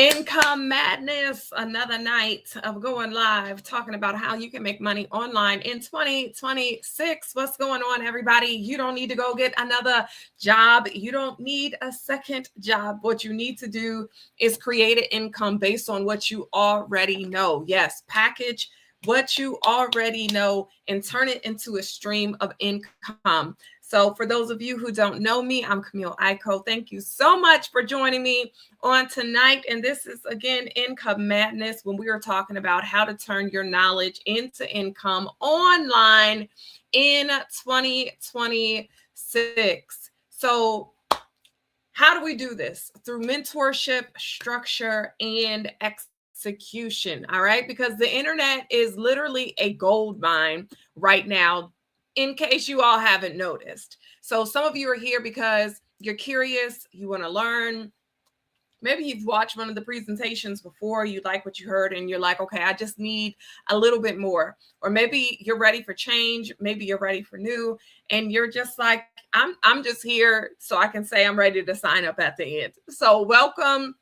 Income madness, another night of going live, talking about how you can make money online in 2026. What's going on, everybody? You don't need to go get another job. You don't need a second job. What you need to do is create an income based on what you already know. Yes, package what you already know and turn it into a stream of income. So for those of you who don't know me, I'm Camille Aiko. Thank you so much for joining me on tonight. And this is, again, Income Madness, when we are talking about how to turn your knowledge into income online in 2026. So how do we do this? Through mentorship, structure, and execution. All right. Because the internet is literally a gold mine right now, in case you all haven't noticed. So some of you are here because you're curious, you want to learn. Maybe you've watched one of the presentations before, you like what you heard, and you're like, okay, I just need a little bit more. Or maybe you're ready for change. Maybe you're ready for new. And you're just like, I'm just here so I can say I'm ready to sign up at the end. So welcome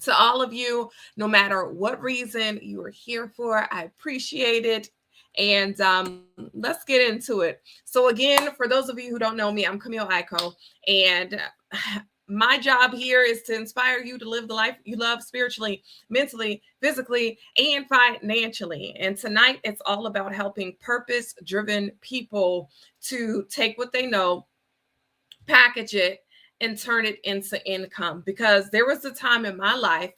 to all of you, no matter what reason you are here for. I appreciate it. And let's get into it. So again, for those of you who don't know me, I'm Camille Aiko, and my job here is to inspire you to live the life you love spiritually, mentally, physically, and financially. And tonight, it's all about helping purpose-driven people to take what they know, package it, and turn it into income. Because there was a time in my life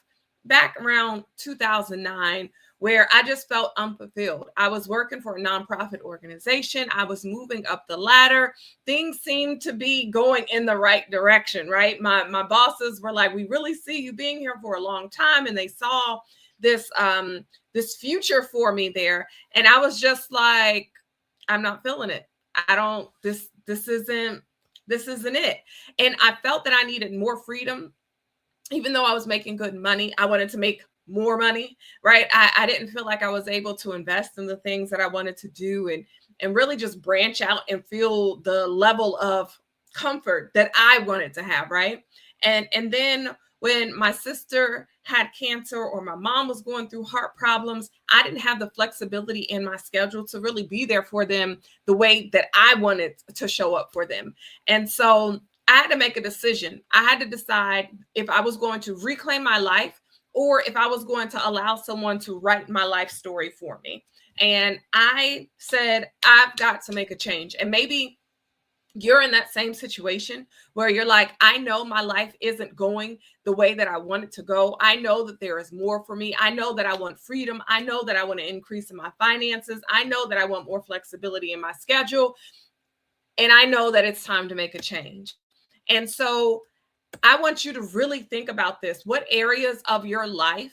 back around 2009 where I just felt unfulfilled. I was working for a nonprofit organization. I was moving up the ladder. Things seemed to be going in the right direction, right? My bosses were like, we really see you being here for a long time. And they saw this future for me there. And I was just like, I'm not feeling it. This isn't it. And I felt that I needed more freedom. Even though I was making good money, I wanted to make more money, right? I didn't feel like I was able to invest in the things that I wanted to do and really just branch out and feel the level of comfort that I wanted to have, right? And then when my sister had cancer or my mom was going through heart problems, I didn't have the flexibility in my schedule to really be there for them the way that I wanted to show up for them. And so I had to make a decision. I had to decide if I was going to reclaim my life or if I was going to allow someone to write my life story for me. And I said, I've got to make a change. And maybe you're in that same situation where you're like, I know my life isn't going the way that I want it to go. I know that there is more for me. I know that I want freedom. I know that I want to increase in my finances. I know that I want more flexibility in my schedule. And I know that it's time to make a change. And so I want you to really think about this. What areas of your life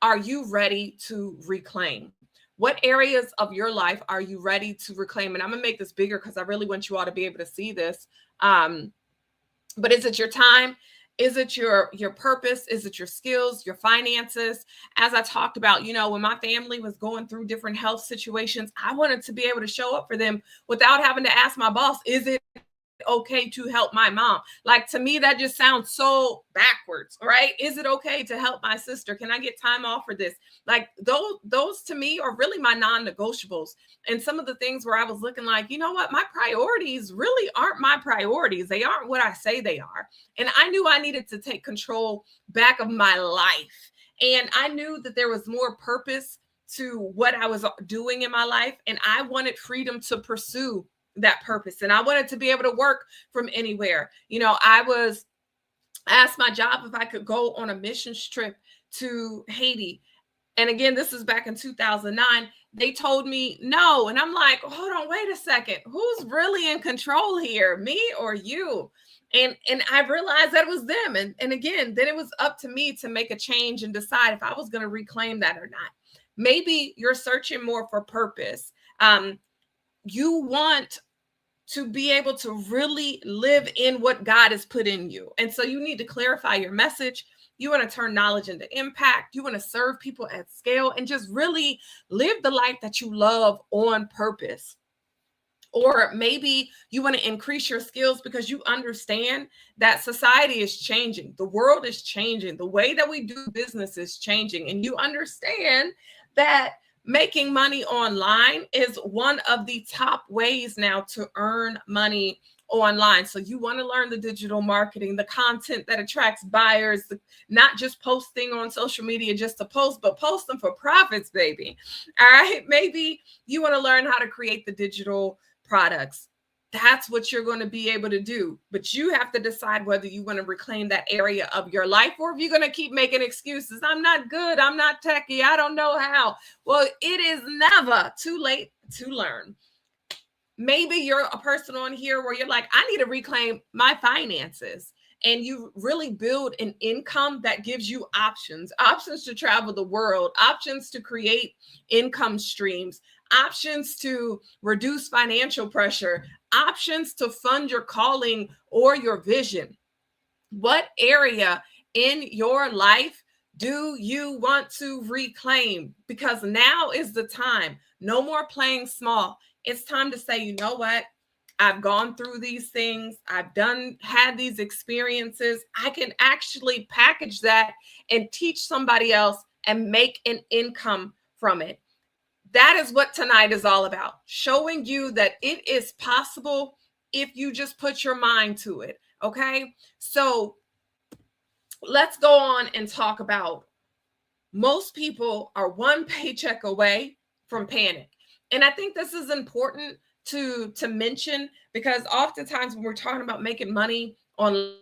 are you ready to reclaim? What areas of your life are you ready to reclaim? And I'm going to make this bigger because I really want you all to be able to see this. But is it your time? Is it your purpose? Is it your skills, your finances? As I talked about, when my family was going through different health situations, I wanted to be able to show up for them without having to ask my boss, is it okay to help my mom? Like, to me, that just sounds so backwards, right? Is it okay to help my sister? Can I get time off for this? Like, those to me are really my non-negotiables. And some of the things where I was looking like, you know what, my priorities really aren't my priorities. They aren't what I say they are. And I knew I needed to take control back of my life. And I knew that there was more purpose to what I was doing in my life. And I wanted freedom to pursue that purpose. And I wanted to be able to work from anywhere. I asked my job if I could go on a missions trip to Haiti. And again, this is back in 2009. They told me no. And I'm like, hold on, wait a second. Who's really in control here, me or you? And I realized that it was them. And again, then it was up to me to make a change and decide if I was going to reclaim that or not. Maybe you're searching more for purpose. You want to be able to really live in what God has put in you. And so you need to clarify your message. You want to turn knowledge into impact. You want to serve people at scale and just really live the life that you love on purpose. Or maybe you want to increase your skills because you understand that society is changing, the world is changing, the way that we do business is changing, and you understand that making money online is one of the top ways now to earn money online. So you want to learn the digital marketing, the content that attracts buyers, not just posting on social media just to post, but post them for profits, baby. All right. Maybe you want to learn how to create the digital products. That's what you're going to be able to do. But you have to decide whether you want to reclaim that area of your life, or if you're going to keep making excuses. I'm not good. I'm not techie. I don't know how. Well, it is never too late to learn. Maybe you're a person on here where you're like, I need to reclaim my finances. And you really build an income that gives you options to travel the world, options to create income streams, options to reduce financial pressure, options to fund your calling or your vision. What area in your life do you want to reclaim? Because now is the time. No more playing small. It's time to say, you know what? I've gone through these things. I've had these experiences. I can actually package that and teach somebody else and make an income from it. That is what tonight is all about, showing you that it is possible if you just put your mind to it. Okay. So let's go on and talk about, most people are one paycheck away from panic. And I think this is important to mention, because oftentimes when we're talking about making money on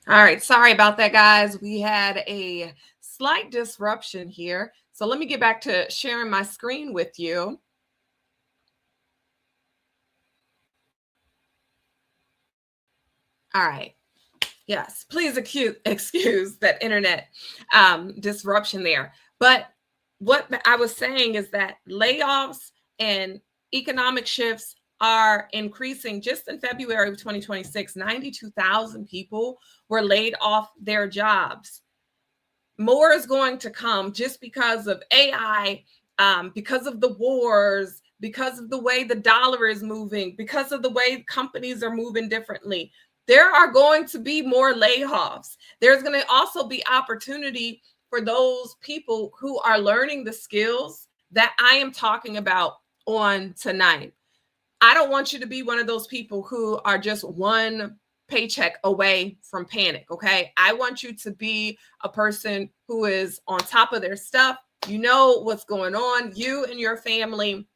All right, sorry about that, guys. We had a slight disruption here. So let me get back to sharing my screen with you. All right. Yes, please excuse that internet disruption there. But what I was saying is that layoffs and economic shifts are increasing. Just in February of 2026, 92,000 people were laid off their jobs. More is going to come just because of AI, because of the wars, because of the way the dollar is moving, because of the way companies are moving differently. There are going to be more layoffs. There's going to also be opportunity for those people who are learning the skills that I am talking about on tonight. I don't want you to be one of those people who are just one paycheck away from panic. Okay. I want you to be a person who is on top of their stuff. You know what's going on. You and your family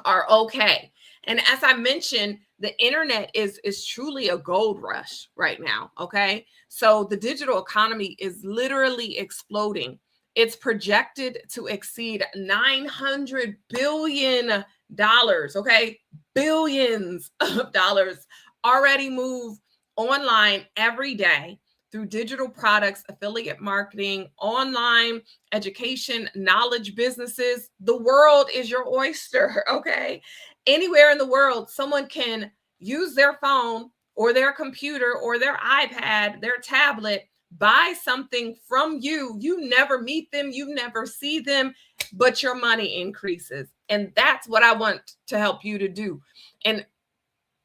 are okay. And as I mentioned, the internet is truly a gold rush right now. Okay. So the digital economy is literally exploding. It's projected to exceed $900 billion. Okay. Billions of dollars already move online every day through digital products, affiliate marketing, online education, knowledge businesses. The world is your oyster. Okay. Anywhere in the world, someone can use their phone or their computer or their iPad, their tablet, buy something from you. You never meet them, you never see them, but your money increases. And that's what I want to help you to do. And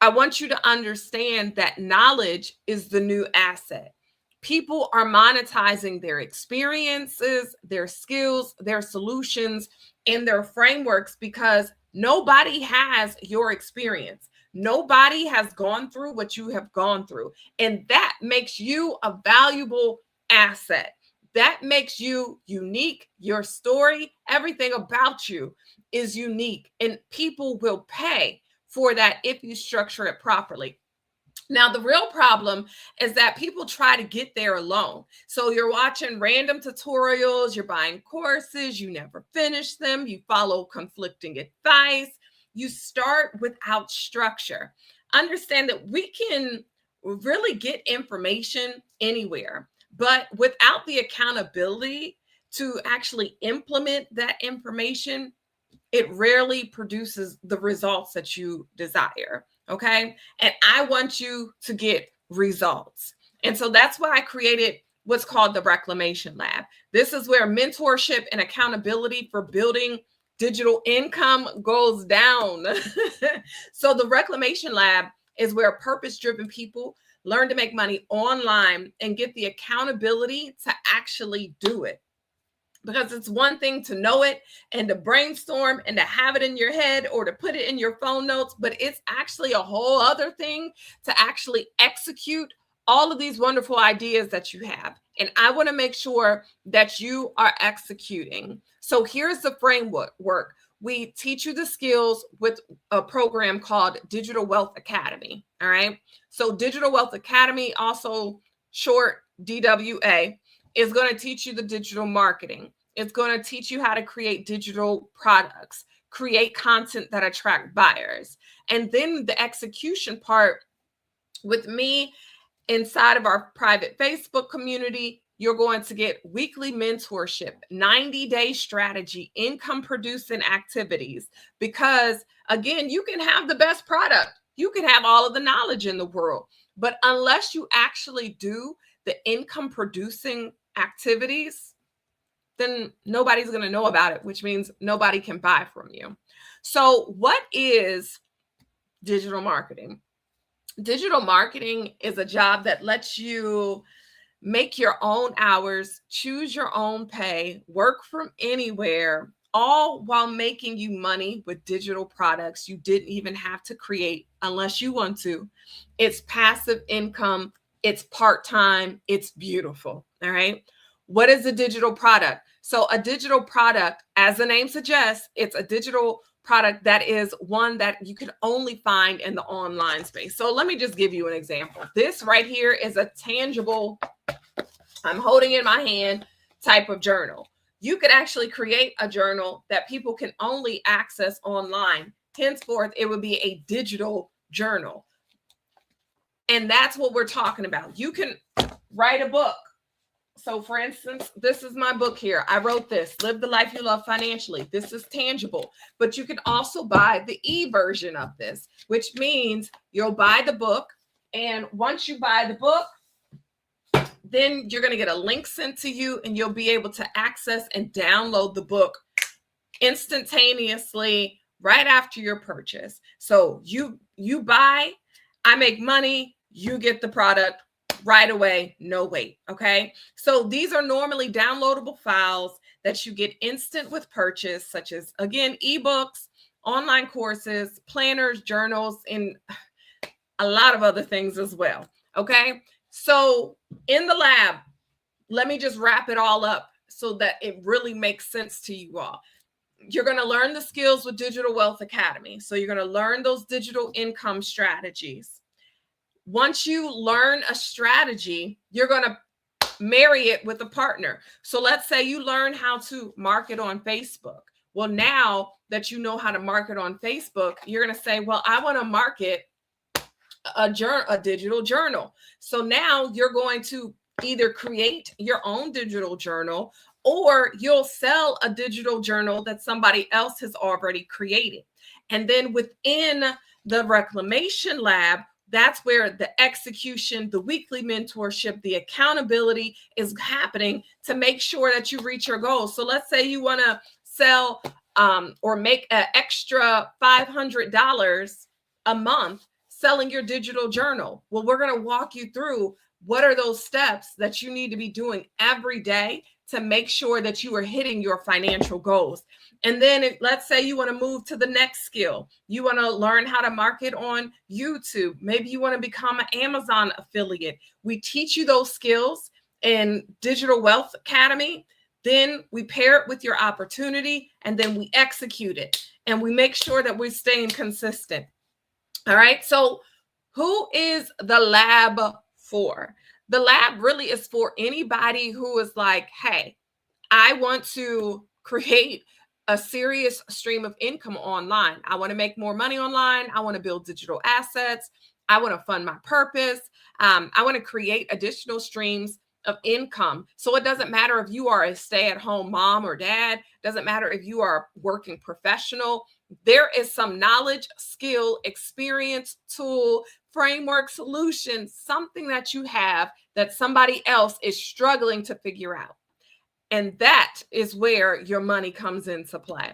I want you to understand that knowledge is the new asset. People are monetizing their experiences, their skills, their solutions, and their frameworks because nobody has your experience. Nobody has gone through what you have gone through. And that makes you a valuable asset. That makes you unique. Your story, everything about you is unique, and people will pay for that if you structure it properly. Now, the real problem is that people try to get there alone. So you're watching random tutorials, you're buying courses, you never finish them, you follow conflicting advice, you start without structure. Understand that we can really get information anywhere, but without the accountability to actually implement that information, it rarely produces the results that you desire. Okay. And I want you to get results. And so that's why I created what's called the Reclamation Lab. This is where mentorship and accountability for building digital income goes down. So the Reclamation Lab is where purpose-driven people learn to make money online and get the accountability to actually do it. Because it's one thing to know it and to brainstorm and to have it in your head or to put it in your phone notes, but it's actually a whole other thing to actually execute all of these wonderful ideas that you have. And I want to make sure that you are executing. So here's the framework. We teach you the skills with a program called Digital Wealth Academy. All right. So Digital Wealth Academy, also short DWA, is going to teach you the digital marketing. It's going to teach you how to create digital products, create content that attract buyers. And then the execution part with me inside of our private Facebook community, you're going to get weekly mentorship, 90-day strategy, income producing activities. Because again, you can have the best product. You can have all of the knowledge in the world. But unless you actually do the income producing activities, then nobody's going to know about it, which means nobody can buy from you. So what is digital marketing? Digital marketing is a job that lets you make your own hours, choose your own pay, work from anywhere, all while making you money with digital products you didn't even have to create unless you want to. It's passive income. It's part-time. It's beautiful. All right. What is a digital product? So a digital product, as the name suggests, it's a digital product that is one that you can only find in the online space. So let me just give you an example. This right here is a tangible, I'm holding in my hand, type of journal. You could actually create a journal that people can only access online. Henceforth, it would be a digital journal. And that's what we're talking about. You can write a book. So for instance, this is my book here. I wrote this, Live the Life You Love Financially. This is tangible, but you can also buy the e-version of this, which means you'll buy the book. And once you buy the book, then you're going to get a link sent to you and you'll be able to access and download the book instantaneously right after your purchase. So you buy, I make money, you get the product right away, no wait. Okay. So these are normally downloadable files that you get instant with purchase, such as, again, ebooks, online courses, planners, journals, and a lot of other things as well. Okay. So in the lab, let me just wrap it all up so that it really makes sense to you all. You're going to learn the skills with Digital Wealth Academy. So you're going to learn those digital income strategies. Once you learn a strategy, you're going to marry it with a partner. So let's say you learn how to market on Facebook. Well, now that you know how to market on Facebook, you're going to say, well, I want to market a digital journal. So now you're going to either create your own digital journal, or you'll sell a digital journal that somebody else has already created. And then within the Reclamation Lab, that's where the execution, the weekly mentorship, the accountability is happening to make sure that you reach your goals. So let's say you want to sell or make an extra $500 a month selling your digital journal. Well, we're going to walk you through what are those steps that you need to be doing every day to make sure that you are hitting your financial goals. And then let's say you want to move to the next skill. You want to learn how to market on YouTube. Maybe you want to become an Amazon affiliate. We teach you those skills in Digital Wealth Academy. Then we pair it with your opportunity, and then we execute it. And we make sure that we're staying consistent. All right. So who is the lab for? The lab really is for anybody who is like, hey, I want to create a serious stream of income online. I want to make more money online. I want to build digital assets. I want to fund my purpose. I want to create additional streams of income. So it doesn't matter if you are a stay-at-home mom or dad. Doesn't matter if you are a working professional. There is some knowledge, skill, experience, tool, framework, solution, something that you have that somebody else is struggling to figure out. And that is where your money comes into play.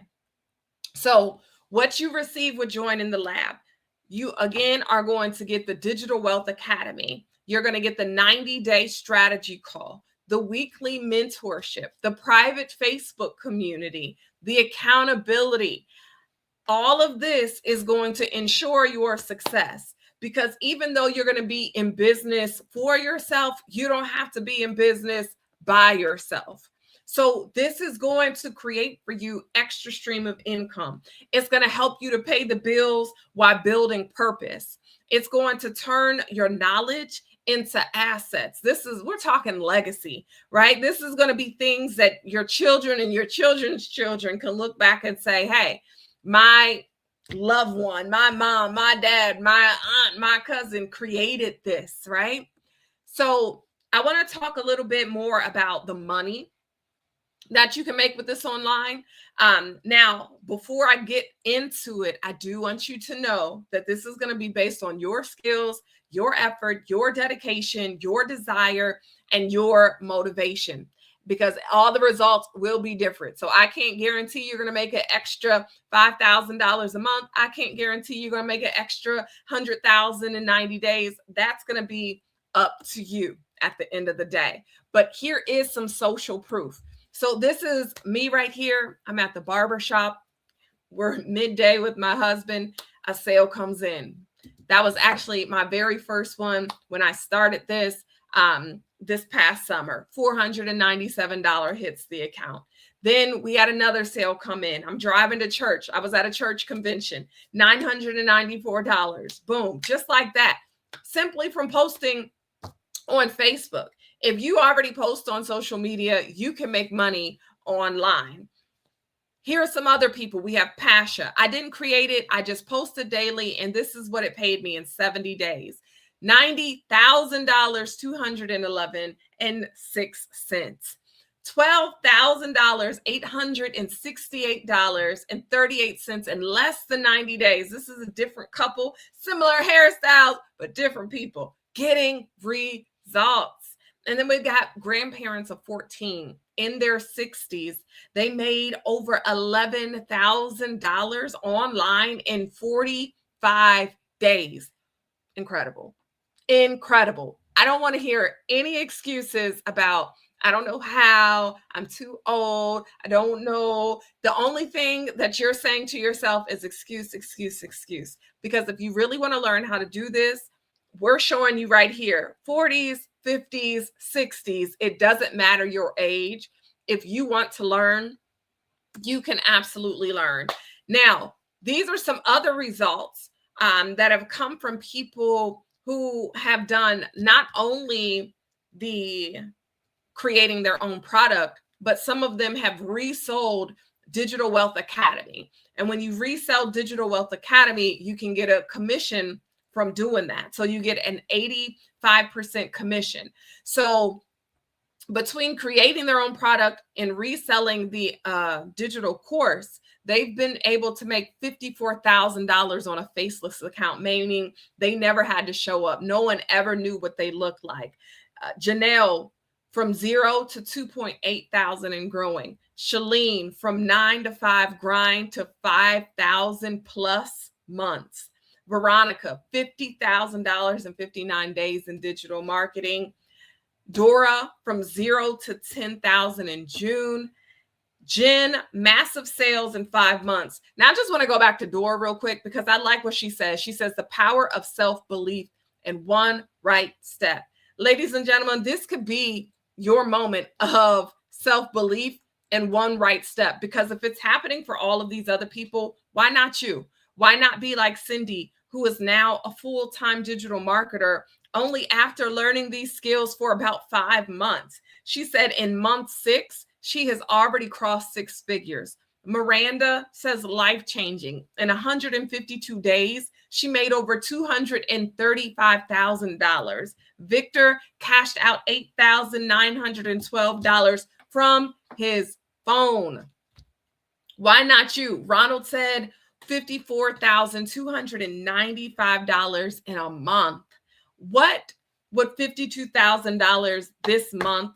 So what you receive with joining the lab, you again are going to get the Digital Wealth Academy. You're going to get the 90-day strategy call, the weekly mentorship, the private Facebook community, the accountability. All of this is going to ensure your success, because even though you're going to be in business for yourself, you don't have to be in business by yourself. So this is going to create for you extra stream of income. It's going to help you to pay the bills while building purpose. It's going to turn your knowledge into assets. We're talking legacy, right? This is going to be things that your children and your children's children can look back and say, hey, my loved one, my mom, my dad, my aunt, my cousin created this, right? So I want to talk a little bit more about the money that you can make with this online. Now, before I get into it, I do want you to know that this is going to be based on your skills, your effort, your dedication, your desire, and your motivation, because all the results will be different. So I can't guarantee you're going to make an extra $5,000 a month. I can't guarantee you're going to make an extra $100,000 in 90 days. That's going to be up to you at the end of the day. But here is some social proof. So this is me right here. I'm at the barber shop. We're midday with my husband. A sale comes in. That was actually my very first one when I started this past summer. $497 hits the account. Then we had another sale come in. I'm driving to church. I was at a church convention. $994. Boom. Just like that. Simply from posting on Facebook. If you already post on social media, you can make money online. Here are some other people. We have Pasha. I didn't create it. I just posted daily, and this is what it paid me in 70 days. $90,000, $211.06. $12,000, $868.38 in less than 90 days. This is a different couple, similar hairstyles, but different people getting results. And then we've got grandparents of 14 in their 60s. They made over $11,000 online in 45 days. Incredible. Incredible. I don't want to hear any excuses about, I don't know how, I'm too old, I don't know. The only thing that you're saying to yourself is excuse, excuse, excuse. Because if you really want to learn how to do this, we're showing you right here, 40s, 50s, 60s. It doesn't matter your age. If you want to learn, you can absolutely learn. Now, these are some other results that have come from people who have done not only the creating their own product, but some of them have resold Digital Wealth Academy. And when you resell Digital Wealth Academy, you can get a commission from doing that. So you get an 85% commission. So between creating their own product and reselling the digital course, they've been able to make $54,000 on a faceless account, meaning they never had to show up. No one ever knew what they looked like. Janelle, from 0 to 2.8 thousand and growing. Shalene, from 9 to 5 grind to 5,000 plus months. Veronica, $50,000 in 59 days in digital marketing. Dora, from 0 to 10,000 in June. Jen, massive sales in 5 months. Now, I just want to go back to Dora real quick because I like what she says. She says the power of self-belief in one right step. Ladies and gentlemen, this could be your moment of self-belief in one right step, because if it's happening for all of these other people, why not you? Why not be like Cindy, who is now a full-time digital marketer only after learning these skills for about 5 months? She said in month 6, she has already crossed 6 figures. Miranda says life-changing. In 152 days, she made over $235,000. Victor cashed out $8,912 from his phone. Why not you? Ronald said $54,295 in a month. What would $52,000 this month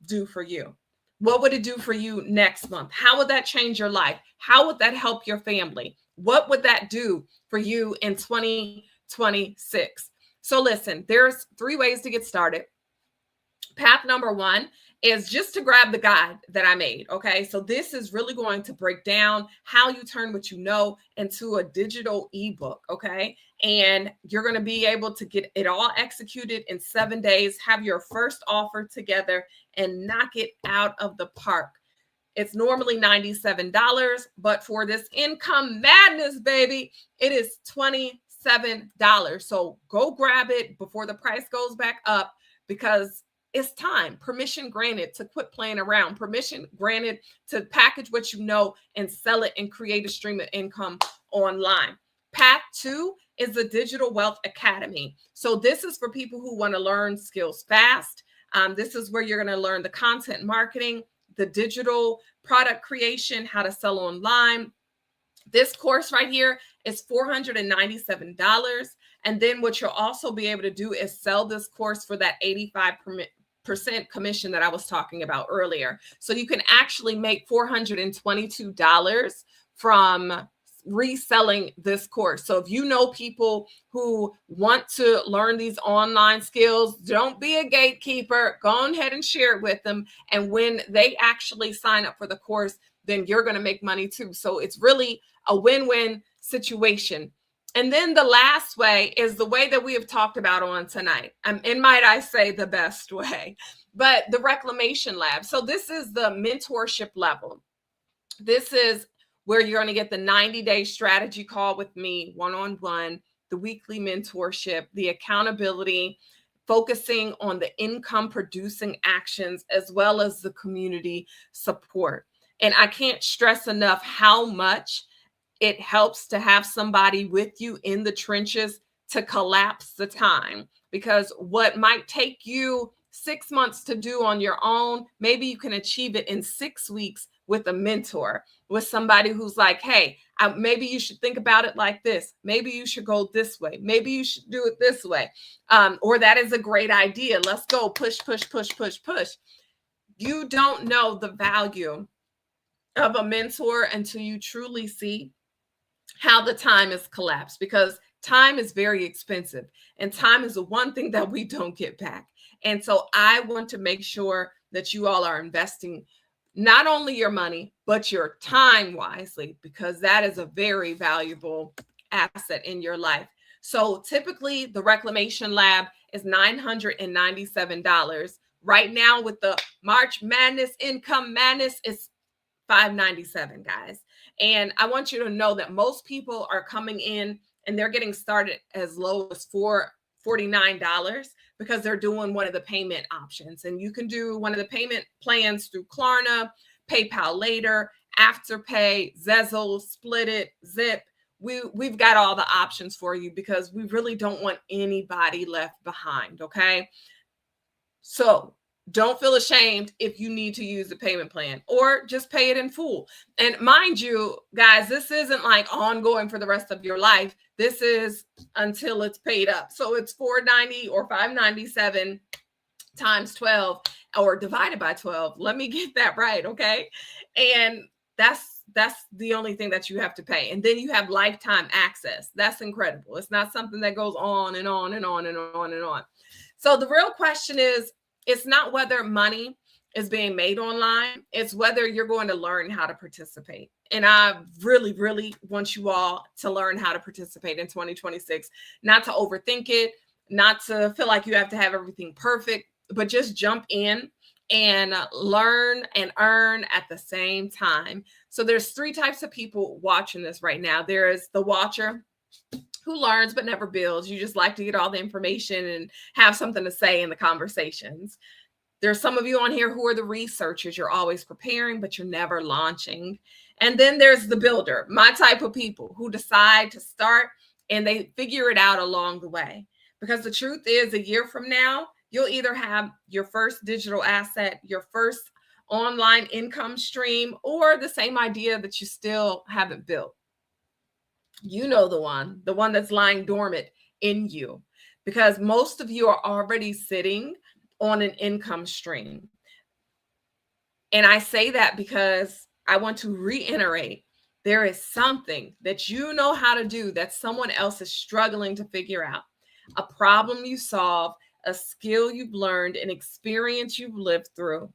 do for you? What would it do for you next month? How would that change your life? How would that help your family? What would that do for you in 2026? So listen, there's 3 ways to get started. Path number 1 is just to grab the guide that I made. Okay. So this is really going to break down how you turn what you know into a digital ebook. Okay. And you're going to be able to get it all executed in 7 days, have your first offer together, and knock it out of the park. It's normally $97, but for this income madness, baby, it is $27. So go grab it before the price goes back up, because it's time. Permission granted to quit playing around. Permission granted to package what you know and sell it and create a stream of income online. Path 2 is the Digital Wealth Academy. So this is for people who want to learn skills fast. This is where you're going to learn the content marketing, the digital product creation, how to sell online. This course right here is $497. And then what you'll also be able to do is sell this course for that 85% commission that I was talking about earlier. So you can actually make $422 from reselling this course. So if you know people who want to learn these online skills, don't be a gatekeeper. Go ahead and share it with them. And when they actually sign up for the course, then you're going to make money too. So it's really a win-win situation. And then the last way is the way that we have talked about on tonight. And might I say the best way, but the Reclamation Lab. So this is the mentorship level. This is where you're going to get the 90-day strategy call with me, one-on-one, the weekly mentorship, the accountability, focusing on the income producing actions, as well as the community support. And I can't stress enough how much it helps to have somebody with you in the trenches to collapse the time, because what might take you 6 months to do on your own, maybe you can achieve it in 6 weeks with a mentor, with somebody who's like, hey, maybe you should think about it like this. Maybe you should go this way. Maybe you should do it this way. Or that is a great idea. Let's go push, push, push, push, push. You don't know the value of a mentor until you truly see how the time is collapsed, because time is very expensive and time is the one thing that we don't get back. And so I want to make sure that you all are investing not only your money, but your time wisely, because that is a very valuable asset in your life. So typically the Reclamation Lab is $997. Right now with the March Madness, Income Madness, is $597, guys. And I want you to know that most people are coming in and they're getting started as low as $49. because they're doing one of the payment options. And you can do one of the payment plans through Klarna, PayPal Later, Afterpay, Zezzle, Split It, Zip. We've got all the options for you because we really don't want anybody left behind, okay? So don't feel ashamed if you need to use the payment plan, or just pay it in full. And mind you, guys, this isn't like ongoing for the rest of your life. This is until it's paid up. So it's $490 or $597 times 12 or divided by 12. Let me get that right, okay? And that's the only thing that you have to pay. And then you have lifetime access. That's incredible. It's not something that goes on and on and on and on and on. So the real question is, it's not whether money is being made online, it's whether you're going to learn how to participate. And I really, really want you all to learn how to participate in 2026, not to overthink it, not to feel like you have to have everything perfect, but just jump in and learn and earn at the same time. So there's 3 types of people watching this right now. There is the watcher, who learns but never builds. You just like to get all the information and have something to say in the conversations. There's some of you on here who are the researchers. You're always preparing, but you're never launching. And then there's the builder, my type of people who decide to start and they figure it out along the way. Because the truth is, a year from now, you'll either have your first digital asset, your first online income stream, or the same idea that you still haven't built. You know, the one that's lying dormant in you, because most of you are already sitting on an income stream. And I say that because I want to reiterate, there is something that you know how to do that someone else is struggling to figure out. A problem you solve, a skill you've learned, an experience you've lived through.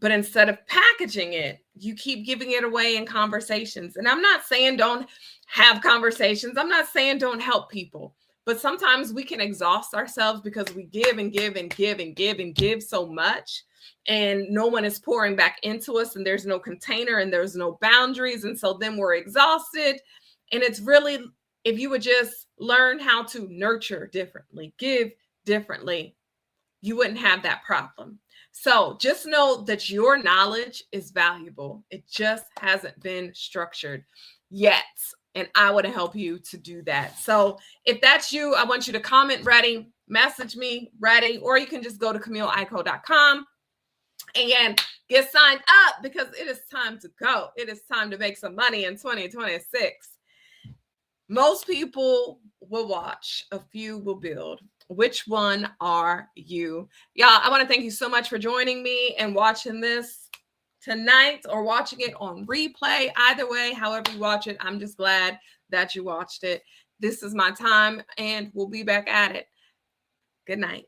But instead of packaging it, you keep giving it away in conversations. And I'm not saying don't have conversations. I'm not saying don't help people. But sometimes we can exhaust ourselves because we give and give and give and give and give so much. And no one is pouring back into us. And there's no container and there's no boundaries. And so then we're exhausted. And it's really, if you would just learn how to nurture differently, give differently, you wouldn't have that problem. So just know that your knowledge is valuable. It just hasn't been structured yet. And I want to help you to do that. So if that's you, I want you to comment ready, message me ready, or you can just go to CamilleIco.com and get signed up, because it is time to go. It is time to make some money in 2026. Most people will watch, a few will build. Which one are you? Y'all, I want to thank you so much for joining me and watching this tonight, or watching it on replay. Either way, however you watch it, I'm just glad that you watched it. This is my time, and we'll be back at it. Good night.